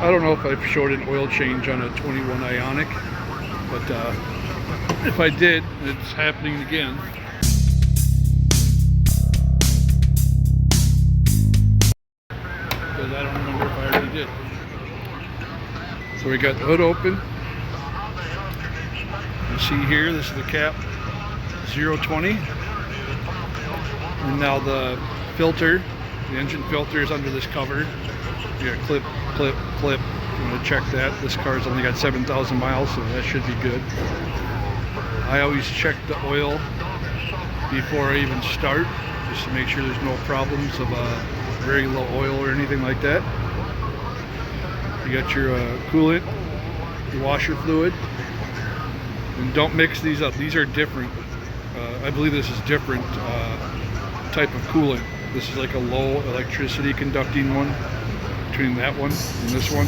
I don't know if I showed an oil change on a 21 IONIQ, but if I did, it's happening again. Because I don't remember if I already did. So we got the hood open. You see here, this is the cap 020. And now the filter, the engine filter is under this cover. You got clip, clip, clip. I'm going to check that. This car's only got 7,000 miles, so that should be good. I always check the oil before I even start, just to make sure there's no problems of very low oil or anything like that. You got your coolant, your washer fluid, and don't mix these up. These are different. I believe this is different type of coolant. This is like a low electricity conducting one, between that one and this one.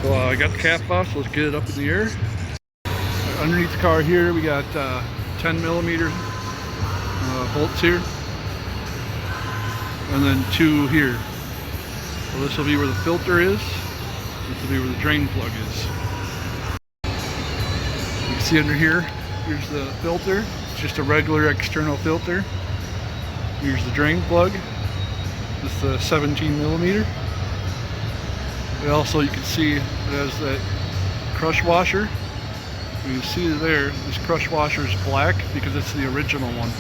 So I got the cap off, so let's get it up in the air. Underneath the car here, we got 10 millimeter bolts here, and then 2 here. So this will be where the filter is. This will be where the drain plug is. You can see under here, here's the filter. It's just a regular external filter. Here's the drain plug. This is the 17 millimeter. And also you can see it has that crush washer. You can see there, this crush washer is black because it's the original one.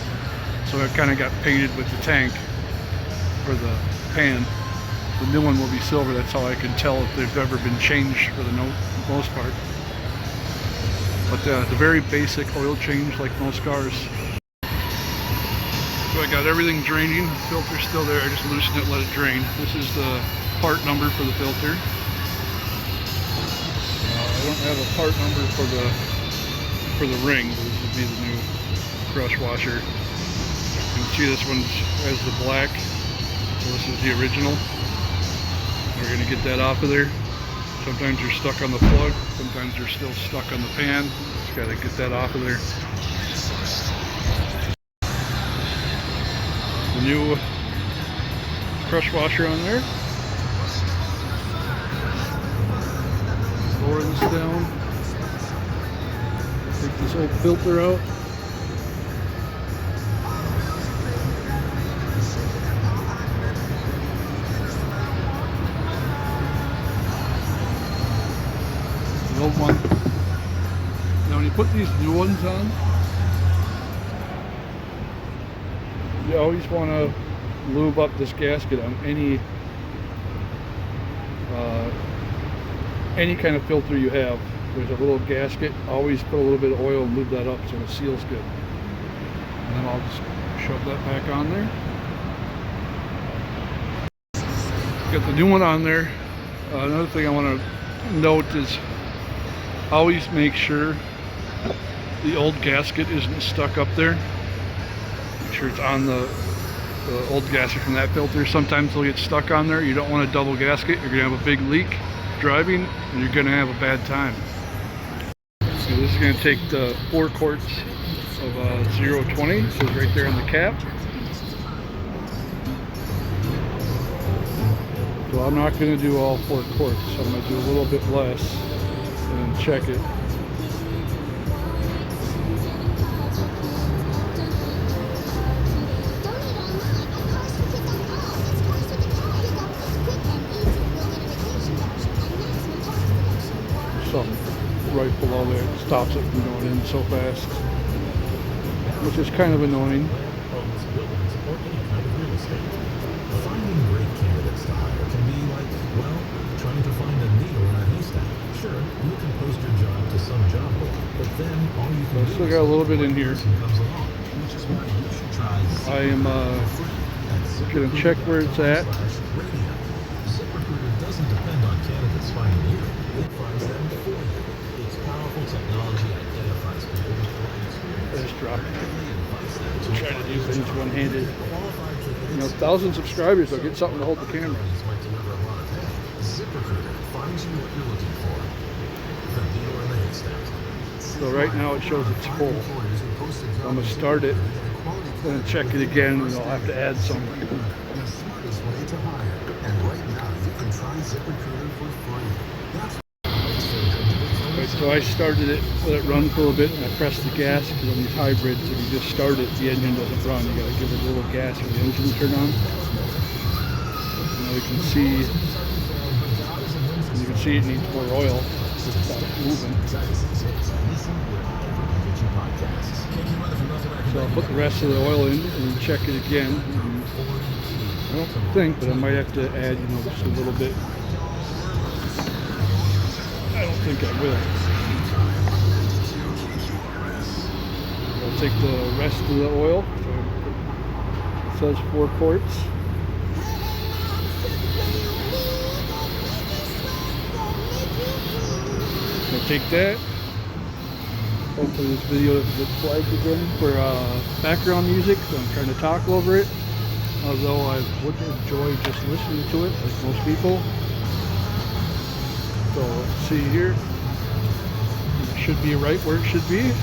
So it kind of got painted with the tank for the pan. The new one will be silver. That's how I can tell if they've ever been changed for the most part. But the very basic oil change like most cars. So I got everything draining. The filter's still there. I just loosened it, let it drain. This is the part number for the filter. I don't have a part number for the ring. This would be the new crush washer. You can see this one has the black. So this is the original. We're going to get that off of there. Sometimes you're stuck on the plug, sometimes you're still stuck on the pan. Just got to get that off of there. The new crush washer on there. Lower this down. Take this old filter out. Old one. Now when you put these new ones on, you always want to lube up this gasket on any kind of filter you have. There's a little gasket. Always put a little bit of oil and lube that up so it seals good. And then I'll just shove that back on there. Got the new one on there. Another thing I want to note is always make sure the old gasket isn't stuck up there. Make sure it's on the old gasket from that filter. Sometimes they'll get stuck on there. You don't want a double gasket. You're going to have a big leak driving and you're going to have a bad time. So this is going to take the 4 quarts of 020. It says right there on the cap. So I'm not going to do all 4 quarts. So I'm going to do a little bit less and check it. Something right below there stops it from going in so fast, which is kind of annoying. Finding great candidates to hire can be like, well, trying to find a needle in a haystack. Sure, you can post your job to some job board, but then all you can do still got a little bit in here. comes along, which is why you should try I am going to check where it's at. ZipRecruiter doesn't depend on candidates finding you. It finds them for you. Its powerful technology identifies people with the right experience. I just dropped it. I'm trying to do things one-handed. You know, 1,000 subscribers, I'll get something to hold the camera. ZipRecruiter finds you what you're looking for. The needle in the haystack. So right now it shows it's full. So I'm going to start it, then check it again, and I'll have to add something. The smartest way to hire. And right now, So I started it, let it run for a little bit, and I pressed the gas because on these hybrids, if you just start it, the engine doesn't run. You got to give it a little gas for the engine to turn on. Now you can see it needs more oil. Just stop moving. So I'll put the rest of the oil in and check it again. And I don't think, but I might have to add, just a little bit. I don't think I will. I'll take the rest of the oil. It says 4 quarts. I'll take that. Hopefully this video gets flagged again for background music, so I'm trying to talk over it. Although I would enjoy just listening to it, like most people. So let's see here. It should be right where it should be.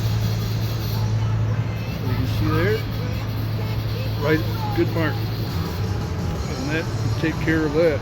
You can see there. Right, good mark. And that will take care of that.